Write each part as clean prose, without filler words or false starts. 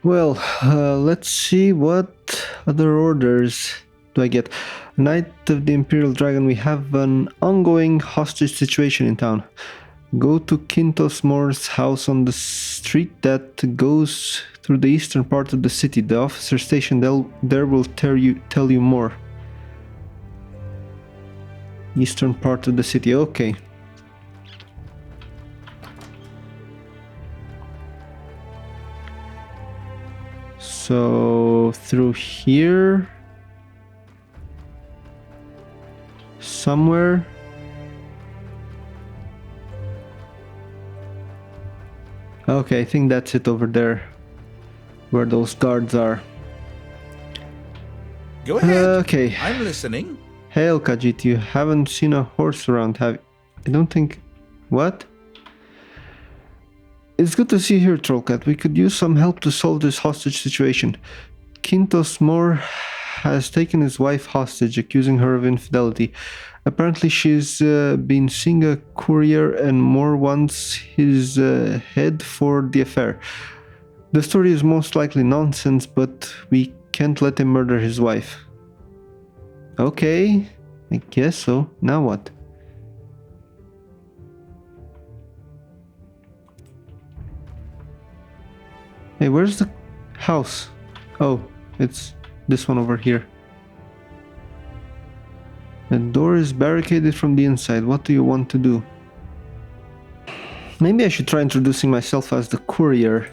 Well, let's see what other orders do I get. Knight of the Imperial Dragon, we have an ongoing hostage situation in town. Go to Quintos Moore's house on the street that goes through the eastern part of the city. The officer stationed there will tell you more. Eastern part of the city, okay. So through here somewhere. Okay, I think that's it over there where those guards are. Go ahead. Okay. I'm listening. Hail, Khajiit, you haven't seen a horse around, have you? I don't think... What? It's good to see you here, Trollcat. We could use some help to solve this hostage situation. Quintos Moore has taken his wife hostage, accusing her of infidelity. Apparently she's been seeing a courier and Moore wants his head for the affair. The story is most likely nonsense, but we can't let him murder his wife. Okay, I guess so. Now what? Hey, where's the house? Oh, it's this one over here. The door is barricaded from the inside. What do you want to do? Maybe I should try introducing myself as the courier.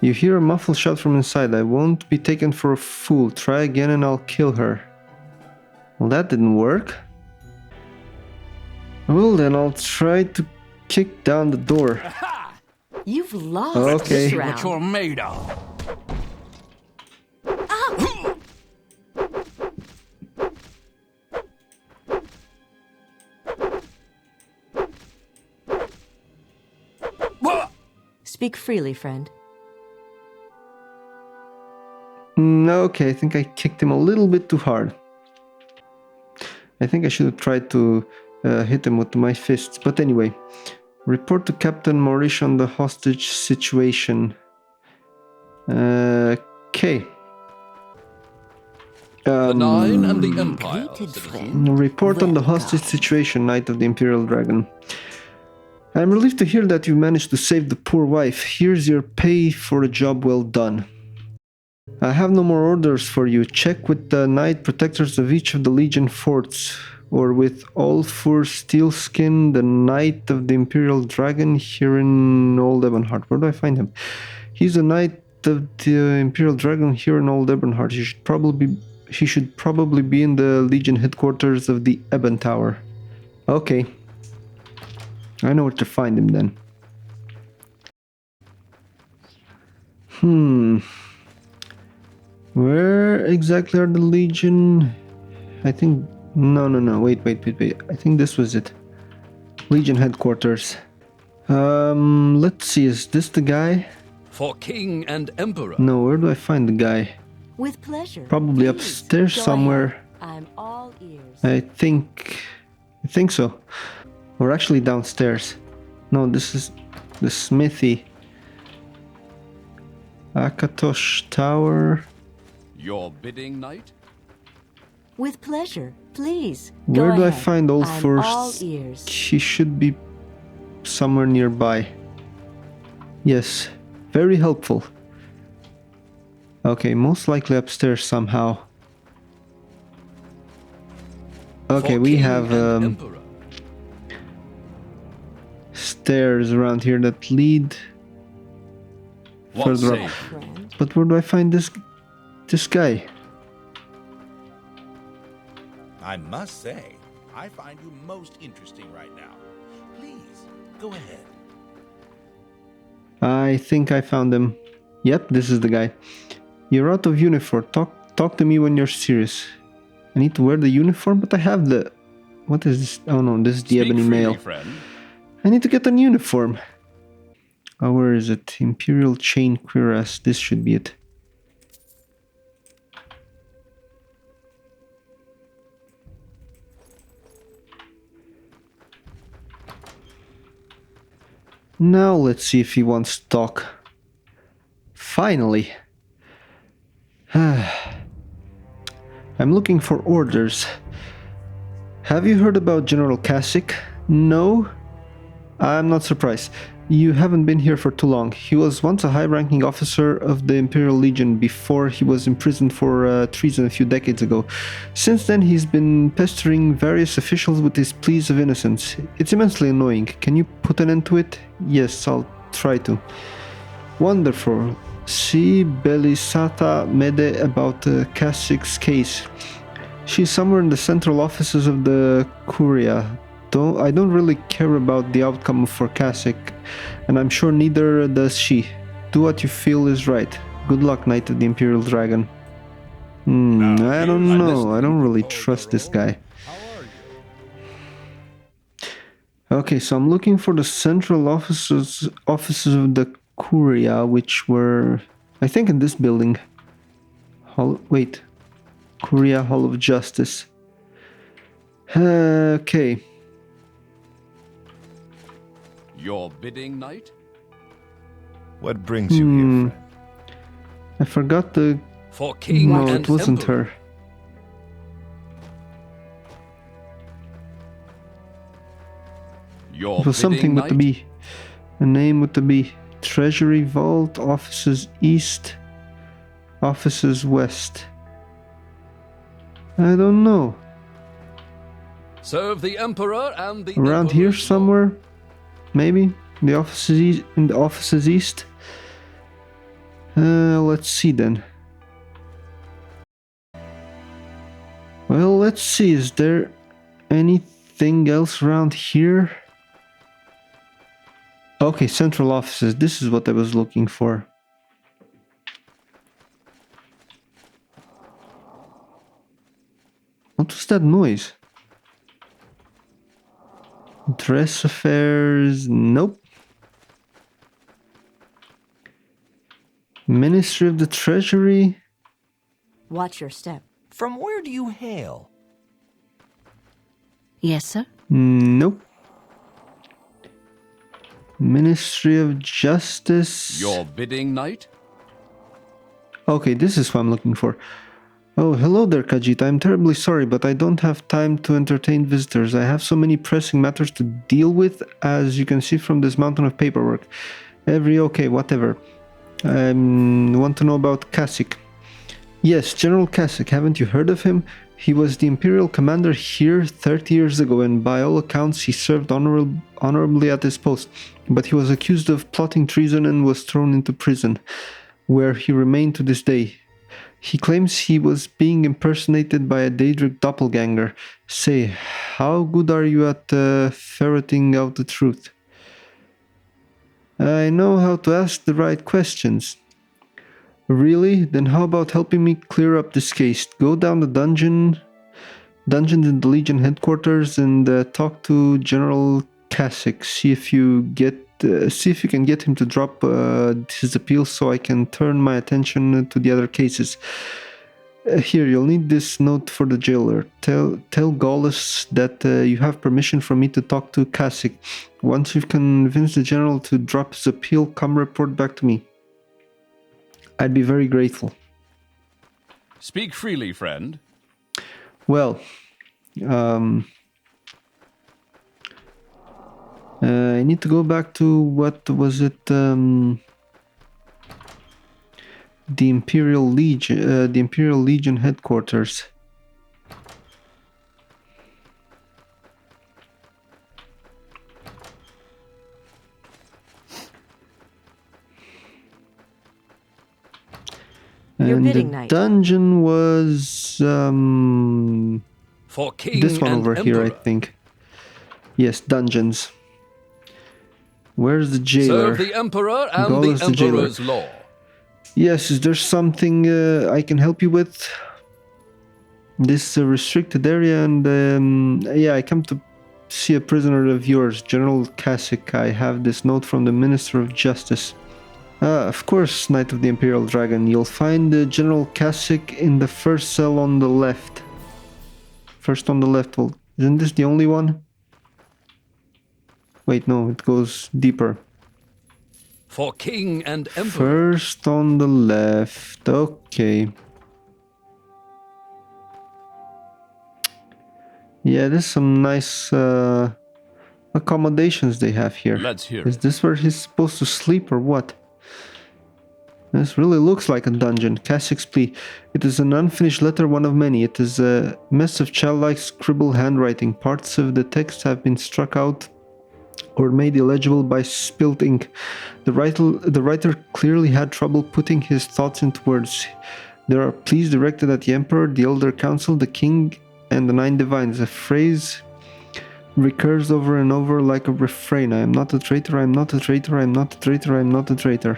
You hear a muffled shout from inside. I won't be taken for a fool. Try again and I'll kill her. Well, that didn't work. Well, then I'll try to kick down the door. You've lost Okay. this round. What you're made of. Speak freely, friend. Okay, I think I kicked him a little bit too hard. I think I should have tried to hit him with my fists. But anyway, report to Captain Maurice on the hostage situation. Okay. The Nine and the Empire. Hated citizen. friend. Report on the Welcome. hostage situation, Knight of the Imperial Dragon. I'm relieved to hear that you managed to save the poor wife. Here's your pay for a job well done. I have no more orders for you. Check with the Knight Protectors of each of the Legion forts, or with Ulfur Steelskin, the Knight of the Imperial Dragon here in Old Ebonheart. Where do I find him? He's a Knight of the Imperial Dragon here in Old Ebonheart. He should probably be in the Legion headquarters of the Ebon Tower. Okay. I know where to find him then. Where exactly are the Legion? I think... No. Wait. I think this was it. Legion headquarters. Let's see. Is this the guy? For King and Emperor. No, where do I find the guy? With pleasure. Probably Please, upstairs go somewhere. ahead. I'm all ears. I think so. Or actually downstairs. No, this is the smithy. Akatosh Tower. Your bidding, knight? With pleasure. Please. Go Where do I ahead. find Old I'm First? all ears. He should be somewhere nearby. Yes, very helpful. Okay, most likely upstairs somehow. Okay, For we King have and Emperor. stairs around here that lead What further say up. Friend. But where do I find this guy? I must say, I find you most interesting right now. Please, go ahead. I think I found him. Yep, this is the guy. You're out of uniform. Talk to me when you're serious. I need to wear the uniform, but I have the... What is this? Oh no, this is the Speak ebony freely, mail. friend. I need to get an uniform. Oh, where is it? Imperial Chain Cuirass. This should be it. Now let's see if he wants to talk. finally. I'm looking for orders. Have you heard about General Kassick? No? I'm not surprised. You haven't been here for too long. He was once a high-ranking officer of the Imperial Legion before he was imprisoned for treason a few decades ago. Since then, he's been pestering various officials with his pleas of innocence. It's immensely annoying. Can you put an end to it? Yes, I'll try to. Wonderful. See Belisata Mede about Kassick's case. She's somewhere in the central offices of the Curia. I don't really care about the outcome for Kassick, and I'm sure neither does she. Do what you feel is right. Good luck, Knight of the Imperial Dragon. I don't know. I don't really trust this guy. Okay, so I'm looking for the central offices of the Curia, which were, I think, in this building. Curia Hall of Justice. Okay. Your bidding, knight? What brings you here, friend? I forgot the... For king No, and it wasn't emperor. her. Your It was something bidding, with the knight? B. A name with the B. Treasury Vault, Offices East, Offices West. I don't know. Serve the emperor and the Around here emperor's somewhere? Maybe? In the offices east? Let's see then. Well, let's see. Is there anything else around here? Okay, central offices. This is what I was looking for. What was that noise? Dress affairs, nope. Ministry of the Treasury, Watch your step. From where do you hail? Yes, sir. nope. Ministry of Justice. Your bidding, knight? Okay, this is what I'm looking for. Oh, hello there, Khajiit. I'm terribly sorry, but I don't have time to entertain visitors. I have so many pressing matters to deal with, as you can see from this mountain of paperwork. Okay, whatever. Want to know about Kassick. Yes, General Kassick. Haven't you heard of him? He was the Imperial commander here 30 years ago, and by all accounts he served honorably at his post. But he was accused of plotting treason and was thrown into prison, where he remained to this day. He claims he was being impersonated by a Daedric doppelganger. Say, how good are you at ferreting out the truth? I know how to ask the right questions. Really? Then how about helping me clear up this case? Go down the dungeons in the Legion headquarters and talk to General Kassick. See if you can get him to drop his appeal so I can turn my attention to the other cases. Here, you'll need this note for the jailer. Tell Gaullus that you have permission from me to talk to Kassick. Once you've convinced the general to drop his appeal, come report back to me. I'd be very grateful. Speak freely, friend. Well, I need to go back to, what was it, the Imperial Legion headquarters. Your And bidding, the knight. dungeon was For king this one and over here, I emperor. think. Yes, dungeons. Where's the jailer? Serve the emperor and Gaullus the the jailer. emperor's law. Yes, is there something I can help you with? This restricted area, and yeah, I come to see a prisoner of yours, General Kassick. I have this note from the Minister of Justice. Of course, Knight of the Imperial Dragon. You'll find General Kassick in the first cell on the left. First on the left. Well, isn't this the only one? Wait, no, it goes deeper. For king and emperor. First on the left. Okay. Yeah, there's some nice accommodations they have here. Let's hear Is it. this where he's supposed to sleep or what? This really looks like a dungeon. Kassick's plea. It is an unfinished letter, one of many. It is a mess of childlike scribbled handwriting. Parts of the text have been struck out or made illegible by spilt ink. The writer clearly had trouble putting his thoughts into words. There are pleas directed at the Emperor, the Elder Council, the King, and the Nine Divines. A phrase recurs over and over like a refrain. I am not a traitor, I am not a traitor, I am not a traitor, I am not a traitor.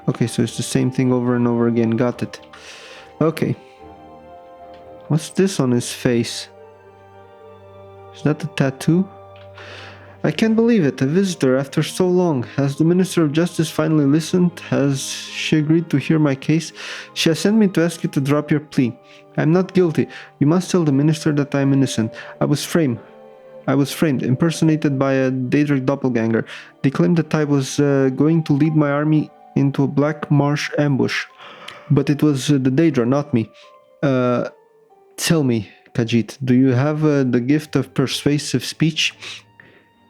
Okay, so it's the same thing over and over again. Got it. Okay. What's this on his face? Is that a tattoo? I can't believe it. A visitor after so long. Has the Minister of Justice finally listened? Has she agreed to hear my case? She has sent me to ask you to drop your plea. I am not guilty. You must tell the Minister that I am innocent. I was framed, impersonated by a Daedric doppelganger. They claimed that I was going to lead my army into a black marsh ambush. But it was the Daedra, not me. Tell me, Khajiit, do you have the gift of persuasive speech?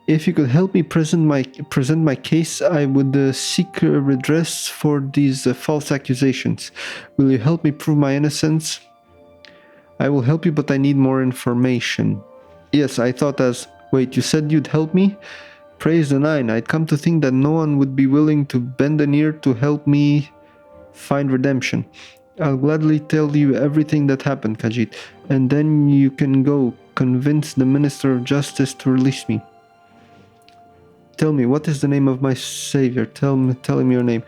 If you could help me present my case, I would seek redress for these false accusations. Will you help me prove my innocence? I will help you, but I need more information. Yes, I thought as... Wait, you said you'd help me? Praise the Nine. I'd come to think that no one would be willing to bend an ear to help me find redemption. I'll gladly tell you everything that happened, Khajiit, and then you can go convince the Minister of Justice to release me. Tell me, what is the name of my savior? Tell him your name.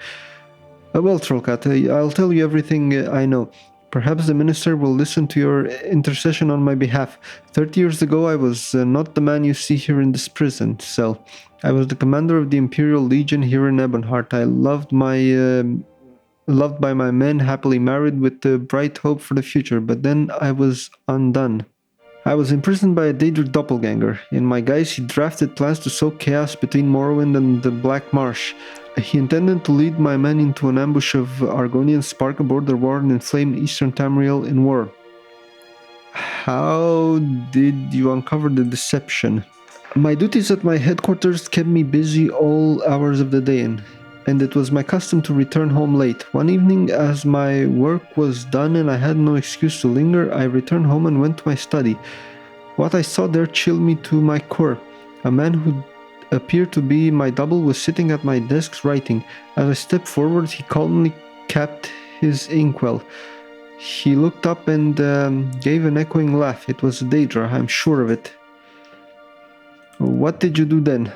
Well, Trollcat, I'll tell you everything I know. Perhaps the minister will listen to your intercession on my behalf. 30 years ago, I was not the man you see here in this prison cell. I was the commander of the Imperial Legion here in Ebonheart. I loved by my men, happily married with a bright hope for the future, but then I was undone. I was imprisoned by a Daedric doppelganger. In my guise, he drafted plans to sow chaos between Morrowind and the Black Marsh. He intended to lead my men into an ambush of Argonians, spark a border war, and inflame eastern Tamriel in war. How did you uncover the deception? My duties at my headquarters kept me busy all hours of the day, and it was my custom to return home late. One evening, as my work was done and I had no excuse to linger, I returned home and went to my study. What I saw there chilled me to my core. A man who appeared to be my double was sitting at my desk writing. As I stepped forward, he calmly capped his inkwell. He looked up and gave an echoing laugh. It was Daedra, I'm sure of it. What did you do then?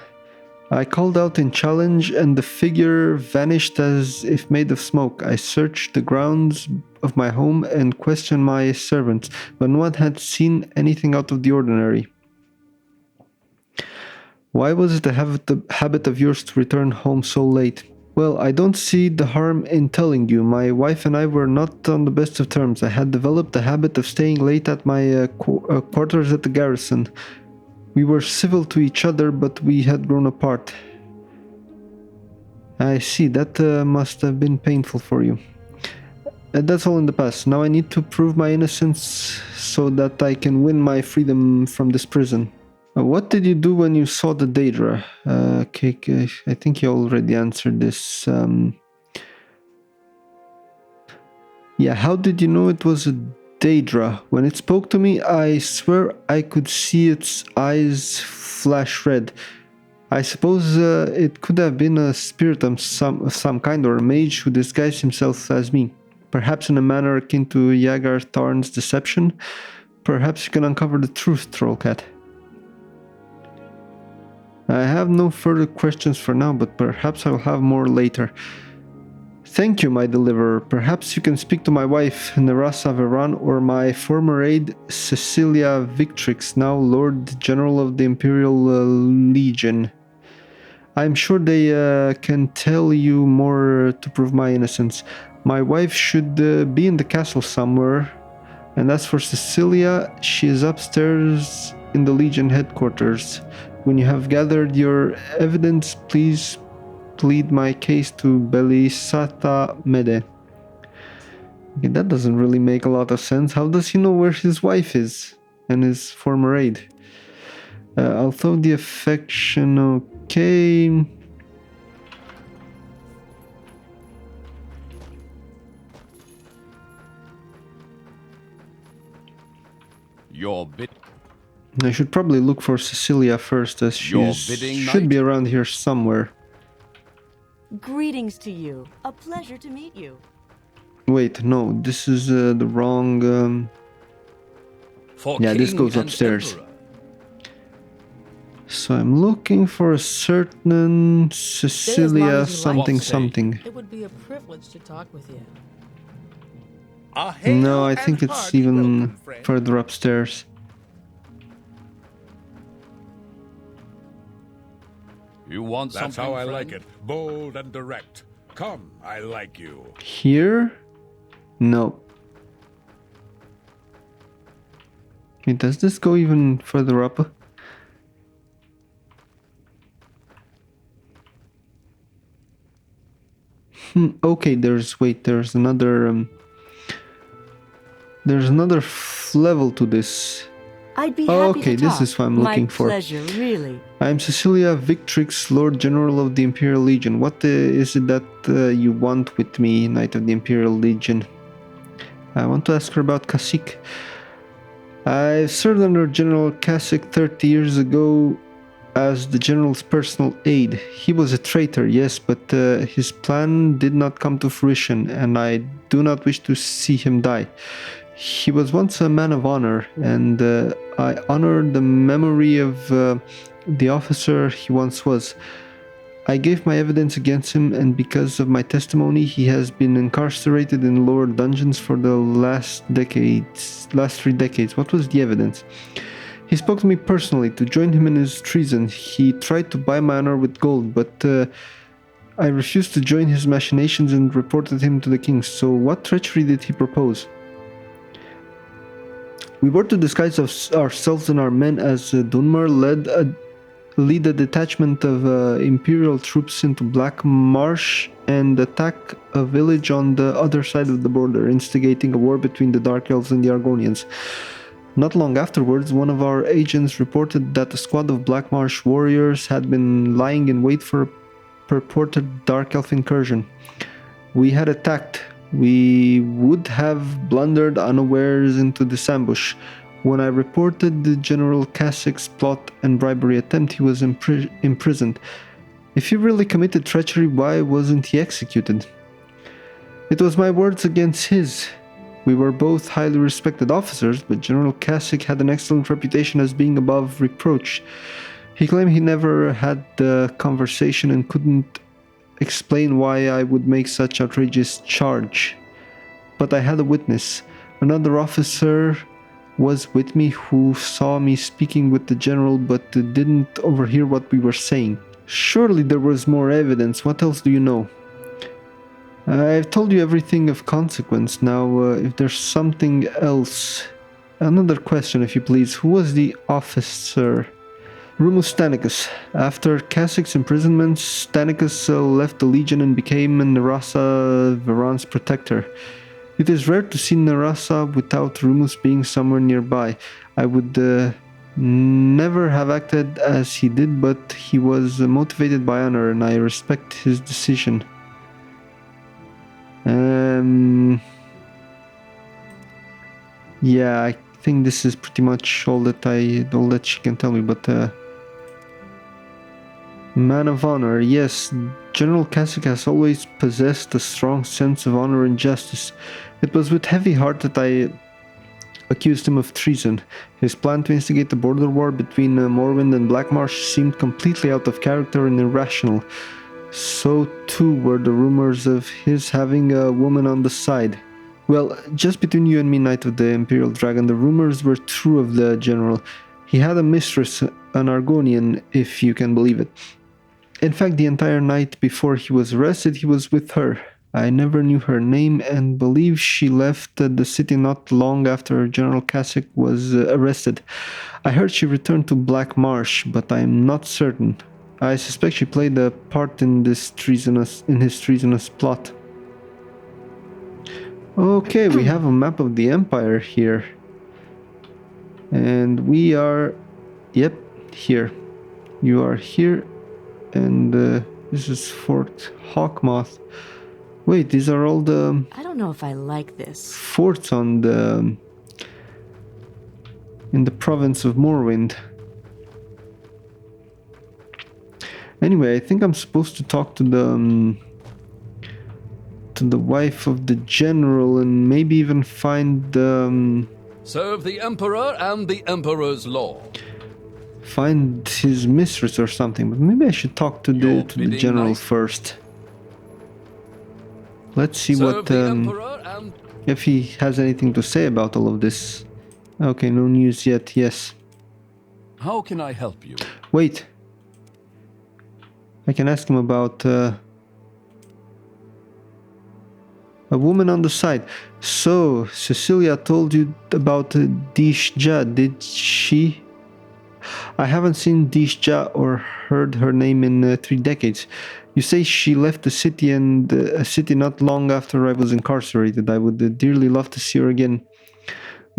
I called out in challenge, and the figure vanished as if made of smoke. I searched the grounds of my home and questioned my servants, but no one had seen anything out of the ordinary. Why was it a habit of yours to return home so late? Well, I don't see the harm in telling you. My wife and I were not on the best of terms. I had developed the habit of staying late at my quarters at the garrison. We were civil to each other, but we had grown apart. I see, that must have been painful for you. That's all in the past. Now I need to prove my innocence so that I can win my freedom from this prison. What did you do when you saw the Daedra? Okay, I think you already answered this. Yeah, how did you know it was a Daedra? When it spoke to me, I swear I could see its eyes flash red. I suppose it could have been a spirit of some kind, or a mage who disguised himself as me. Perhaps in a manner akin to Yagar Tharn's deception. Perhaps you can uncover the truth, Trollcat. I have no further questions for now, but perhaps I will have more later. Thank you, my deliverer. Perhaps you can speak to my wife, Nerasa Veran, or my former aide, Cecilia Victrix, now Lord General of the Imperial Legion. I'm sure they can tell you more to prove my innocence. My wife should be in the castle somewhere. And as for Cecilia, she is upstairs in the Legion headquarters. When you have gathered your evidence, please plead my case to Belisata Mede. Okay, that doesn't really make a lot of sense. How does he know where his wife is and his former aide? Although the affection, okay. Your bit. I should probably look for Cecilia first, as she should be around here somewhere. Greetings to you. A pleasure to meet you. Wait, no, this is the wrong... yeah, this goes upstairs. So I'm looking for a certain Cecilia something something. It would be a privilege to talk with you. No, I think it's even further upstairs. You want something? That's how I like it. Bold and direct. Come, I like you. Here? No. Wait, does this go even further up? Okay, there's another level to this. I'd be happy okay, to talk. This is what I'm looking for. My pleasure, really. I'm Cecilia Victrix, Lord General of the Imperial Legion. What is it that you want with me, Knight of the Imperial Legion? I want to ask her about Kassick. I served under General Kassick 30 years ago as the General's personal aide. He was a traitor, yes, but his plan did not come to fruition, and I do not wish to see him die. He was once a man of honor, and I honor the memory of the officer he once was. I gave my evidence against him, and because of my testimony, he has been incarcerated in lower dungeons for the last 3 decades. What was the evidence? He spoke to me personally to join him in his treason. He tried to buy my honor with gold, but I refused to join his machinations and reported him to the king. So what treachery did he propose? We were to disguise ourselves and our men as Dunmar lead a detachment of Imperial troops into Black Marsh and attack a village on the other side of the border, instigating a war between the Dark Elves and the Argonians. Not long afterwards, one of our agents reported that a squad of Black Marsh warriors had been lying in wait for a purported Dark Elf incursion. We had attacked. We would have blundered unawares into this ambush. When I reported the General Kassick's plot and bribery attempt, he was imprisoned. If he really committed treachery, why wasn't he executed? It was my words against his. We were both highly respected officers, but General Kassick had an excellent reputation as being above reproach. He claimed he never had the conversation and couldn't explain why I would make such outrageous charge. But I had a witness. Another officer was with me who saw me speaking with the general but didn't overhear what we were saying. Surely there was more evidence. What else do you know? I've told you everything of consequence. Now, if there's something else... Another question, if you please. Who was the officer? Rumus Stanicus. After Kassick's imprisonment, Stanicus left the Legion and became Narasa Varan's protector. It is rare to see Narasa without Rumus being somewhere nearby. I would never have acted as he did, but he was motivated by honor, and I respect his decision. Yeah, I think this is pretty much all that she can tell me, but Man of honor, yes, General Kassick has always possessed a strong sense of honor and justice. It was with heavy heart that I accused him of treason. His plan to instigate the border war between Morrowind and Blackmarsh seemed completely out of character and irrational. So too were the rumors of his having a woman on the side. Well, just between you and me, Knight of the Imperial Dragon, the rumors were true of the general. He had a mistress, an Argonian, if you can believe it. In fact, the entire night before he was arrested, he was with her. I never knew her name and believe she left the city not long after General Kassick was arrested. I heard she returned to Black Marsh, but I am not certain. I suspect she played a part in his treasonous plot. Okay, we have a map of the Empire here. And we are... Yep, here. You are here. And this is Fort Hawkmoth. Wait, these are all the... I don't know if I like this. forts on the... in the province of Morrowind. Anyway, I think I'm supposed to talk to the wife of the general and maybe even find the... Serve the Emperor and the Emperor's law. find his mistress or something, but maybe I should talk to the general night. first. Let's see Serve what the Emperor and if he has anything to say about all of this. Okay, no news yet. Yes. how can I help you? Wait. I can ask him about a woman on the side. So, Cecilia told you about Dishja, did she? I haven't seen Dishja or heard her name in 3 decades. You say she left the city and a city not long after I was incarcerated. I would dearly love to see her again.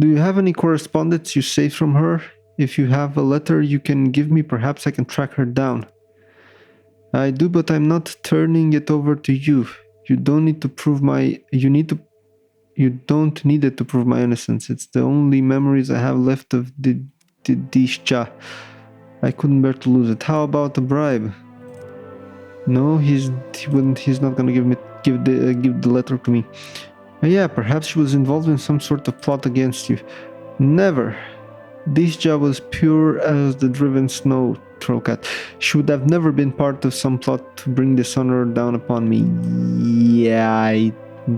Do you have any correspondence you saved from her? If you have a letter you can give me, perhaps I can track her down. I do, but I'm not turning it over to you. You don't need to prove my... You don't need it to prove my innocence. It's the only memories I have left of the Dishja. I couldn't bear to lose it. How about a bribe? No, he's not gonna give the letter to me. Yeah, perhaps she was involved in some sort of plot against you. Never. Dishja was pure as the driven snow, Trollcat. She would have never been part of some plot to bring dishonor down upon me. Yeah, I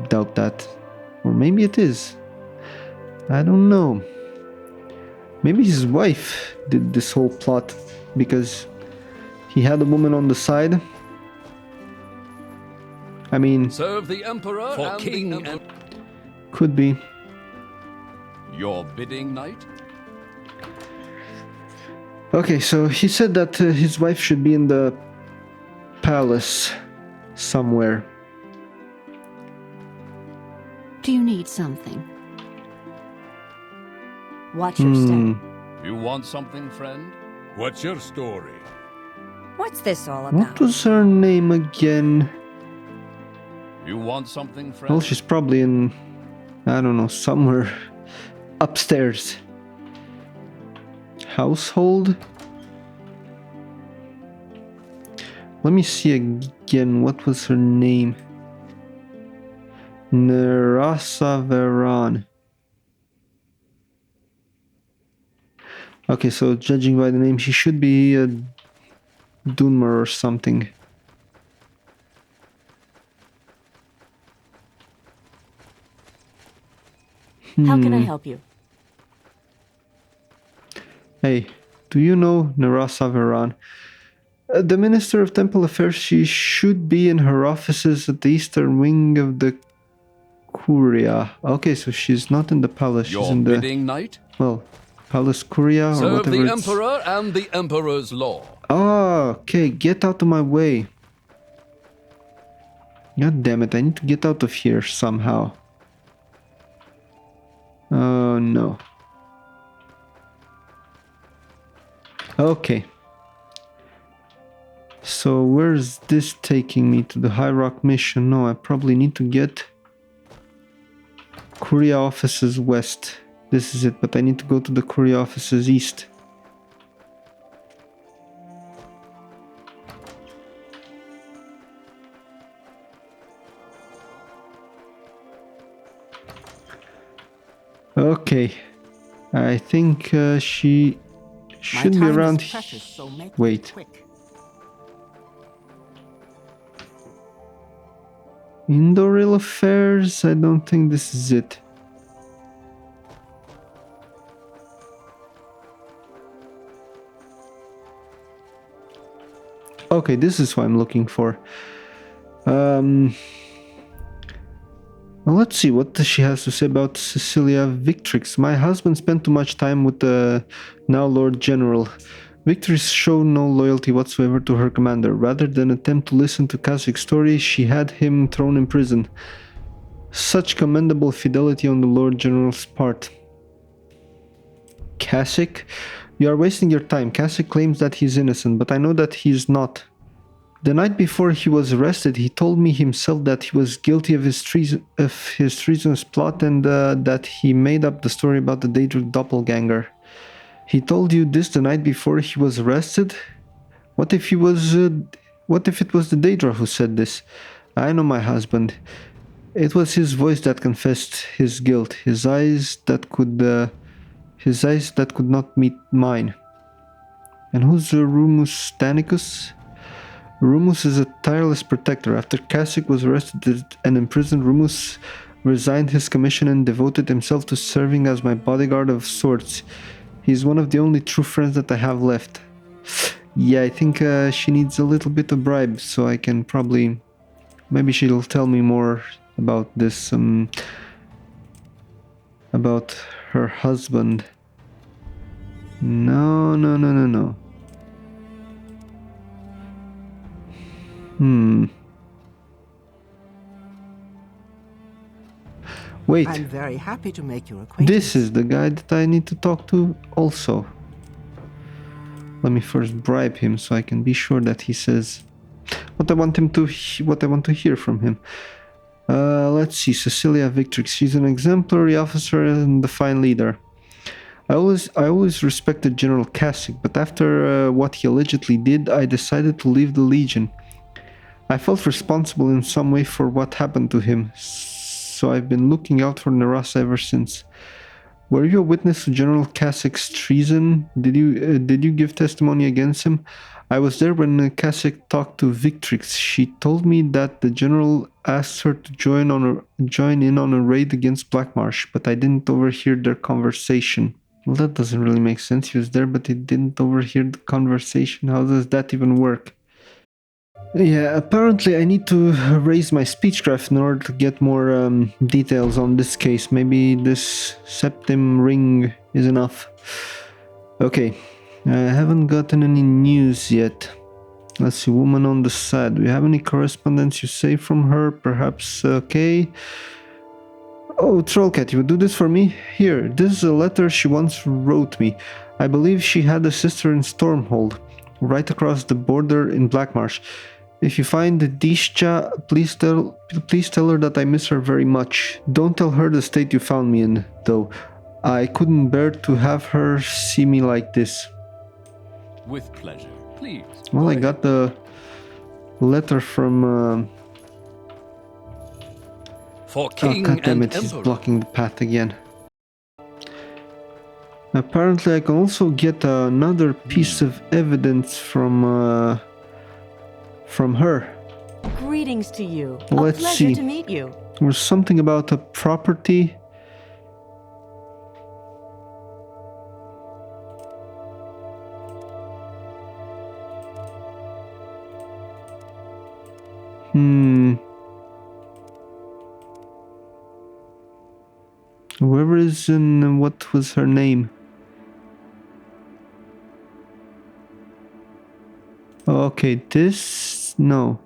doubt that. Or maybe it is. I don't know. Maybe his wife did this whole plot because he had a woman on the side. I mean, Serve the Emperor For and king the Emperor. could be. Your bidding, knight? Okay, so he said that his wife should be in the palace somewhere. Do you need something? Watch your step. You want something, friend? What's your story? What's this all What about? was her name again? You want something, friend? Well, she's probably in, I don't know, somewhere upstairs. Household? Let me see again. What was her name? Nerasaveran. Okay, so judging by the name, she should be a Dunmer or something. How can I help you? Hey, do you know Nerasaveran? The Minister of Temple Affairs, she should be in her offices at the eastern wing of the Curia. Okay, so she's not in the palace, she's Your in the... bidding, knight? Well, Palace Curia or Serve whatever the it's... Emperor and the Emperor's law. Ah, okay, get out of my way. God damn it, I need to get out of here somehow. Oh, no. Okay. So where's this taking me? To the High Rock mission? No, I probably need to get Curia offices west. This is it, but I need to go to the Curia offices east. Okay. I think she should be around here. Wait. Indoril affairs? I don't think this is it. Okay, this is what I'm looking for. Well, let's see what she has to say about Cecilia Victrix. My husband spent too much time with the now Lord General. Victrix showed no loyalty whatsoever to her commander. Rather than attempt to listen to Kassick's story, she had him thrown in prison. Such commendable fidelity on the Lord General's part. Kassick? You are wasting your time. Kassick claims that he's innocent, but I know that he is not. The night before he was arrested, he told me himself that he was guilty of his treasonous plot and that he made up the story about the Daedric doppelganger. He told you this the night before he was arrested? What if it was the Daedra who said this? I know my husband. It was his voice that confessed his guilt, his eyes that could not meet mine. And who's Rumus Stanicus? Rumus is a tireless protector. After Kassick was arrested and imprisoned, Rumus resigned his commission and devoted himself to serving as my bodyguard of sorts. He's one of the only true friends that I have left. Yeah, I think she needs a little bit of bribe, so I can probably... Maybe she'll tell me more about this, about her husband. No. Wait. I'm very happy to make your acquaintance. This is the guy that I need to talk to also. Let me first bribe him so I can be sure that he says what I want to hear from him. Let's see, Cecilia Victrix. She's an exemplary officer and a fine leader. I always respected General Kassick, but after what he allegedly did, I decided to leave the Legion. I felt responsible in some way for what happened to him, so I've been looking out for Narasa ever since. Were you a witness to General Kassick's treason? Did you give testimony against him? I was there when Kassick talked to Victrix. She told me that the general asked her to join in on a raid against Blackmarsh, but I didn't overhear their conversation. Well, that doesn't really make sense. He was there, but he didn't overhear the conversation. How does that even work? Yeah, apparently I need to raise my speechcraft in order to get more details on this case. Maybe this septim ring is enough. Okay, I haven't gotten any news yet. Let's see, woman on the side. Do you have any correspondence you say from her? Perhaps, okay. Oh, Trollcat, you would do this for me? Here, this is a letter she once wrote me. I believe she had a sister in Stormhold, right across the border in Blackmarsh. If you find Dishcha, please tell her that I miss her very much. Don't tell her the state you found me in, though. I couldn't bear to have her see me like this. With pleasure, please. Well, I got the letter from... For King God damn and it, he's Emperor. blocking the path again. Apparently I can also get another piece of evidence from her. Greetings to you. Let's a pleasure see. to meet you. There was something about a property. Whoever is in... what was her name? Okay, this... no.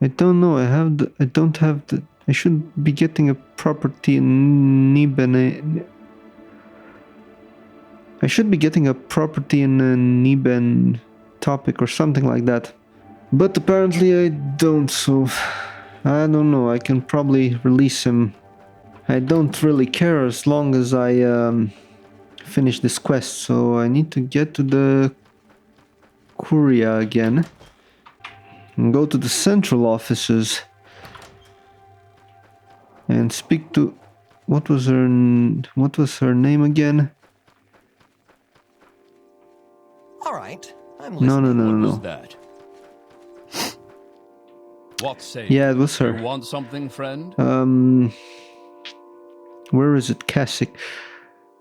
I don't know, I don't have the... I should be getting a property in Niben... I should be getting a property in a Niben topic or something like that. But apparently I don't, so... I don't know, I can probably release him. I don't really care as long as I finish this quest, so I need to get to the Curia again. And go to the central offices. And speak to... what was her name again? Alright, I'm listening. No. What was that? What say Yeah, it was her. you want something, friend? Where is it? Kassick.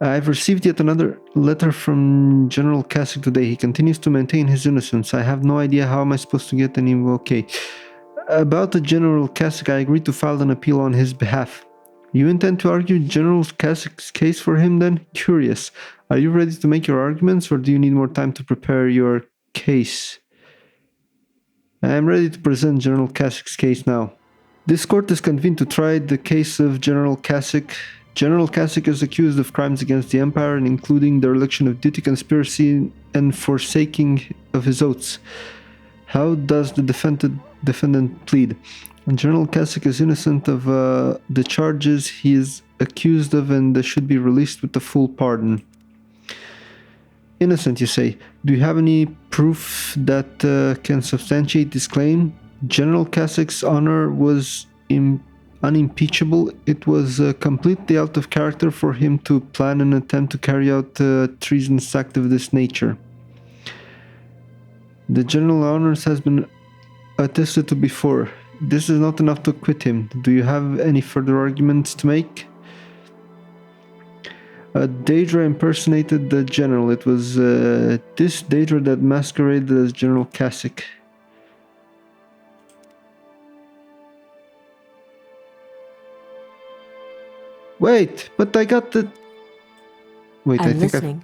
I've received yet another letter from General Kassick today. He continues to maintain his innocence. I have no idea how am I supposed to get any... okay. About the General Kassick, I agreed to file an appeal on his behalf. You intend to argue General Kassick's case for him then? Curious. Are you ready to make your arguments, or do you need more time to prepare your case? I am ready to present General Kassick's case now. This court is convened to try the case of General Kassick. General Kassick is accused of crimes against the Empire, including dereliction of duty, conspiracy, and forsaking of his oaths. How does the defendant plead? General Kassick is innocent of the charges he is accused of and should be released with a full pardon. Innocent, you say. Do you have any proof that can substantiate this claim? General Kassick's honor was unimpeachable. It was completely out of character for him to plan an attempt to carry out a treasonous act of this nature. The general honors has been attested to before. This is not enough to acquit him. Do you have any further arguments to make? Daedra impersonated the general. It was this Daedra that masqueraded as General Kassick. Wait, but I got the... Wait, I'm listening.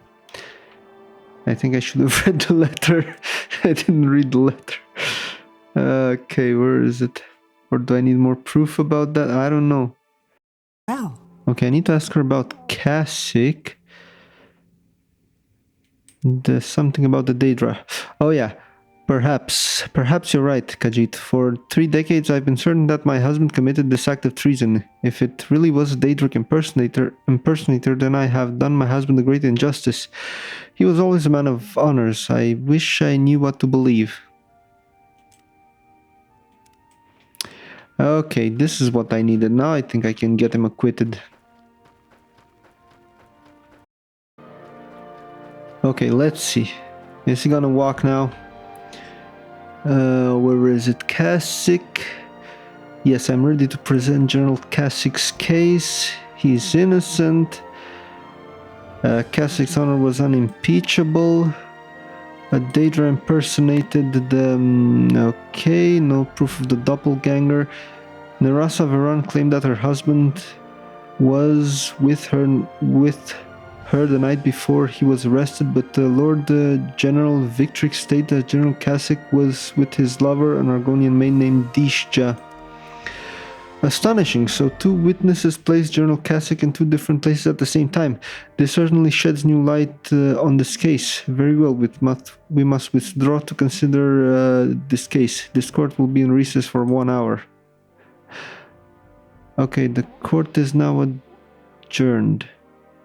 I think I should have read the letter. I didn't read the letter. Okay, where is it? Or do I need more proof about that? I don't know. Wow. Okay, I need to ask her about Kassick. There's something about the Daedra. Oh yeah, perhaps you're right, Khajiit. For 3 decades I've been certain that my husband committed this act of treason. If it really was a Daedric impersonator, then I have done my husband a great injustice. He was always a man of honors. I wish I knew what to believe. Okay, this is what I needed. Now I think I can get him acquitted. Okay, let's see. Is he gonna walk now? Where is it? Kassick. Yes, I'm ready to present General Kassick's case. He's innocent. Kassick's honor was unimpeachable. A Daedra impersonated the... okay, no proof of the doppelganger. Nerasa Veron claimed that her husband was with her the night before he was arrested, but Lord General Victrix stated that General Kassick was with his lover, an Argonian maid named Dishja. Astonishing, so 2 witnesses placed General Kassick in 2 different places at the same time. This certainly sheds new light on this case. Very well, we must withdraw to consider this case. This court will be in recess for 1 hour. Okay, the court is now adjourned.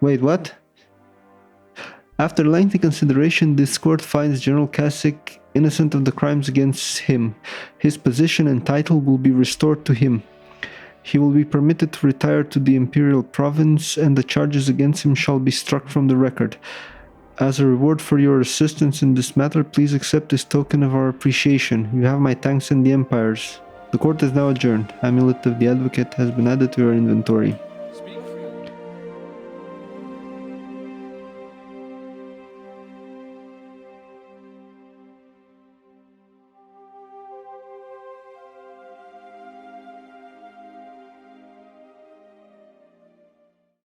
Wait, what? After lengthy consideration, this court finds General Kassick innocent of the crimes against him. His position and title will be restored to him. He will be permitted to retire to the Imperial province, and the charges against him shall be struck from the record. As a reward for your assistance in this matter, please accept this token of our appreciation. You have my thanks and the Empire's. The court is now adjourned. Amulet of the Advocate has been added to your inventory.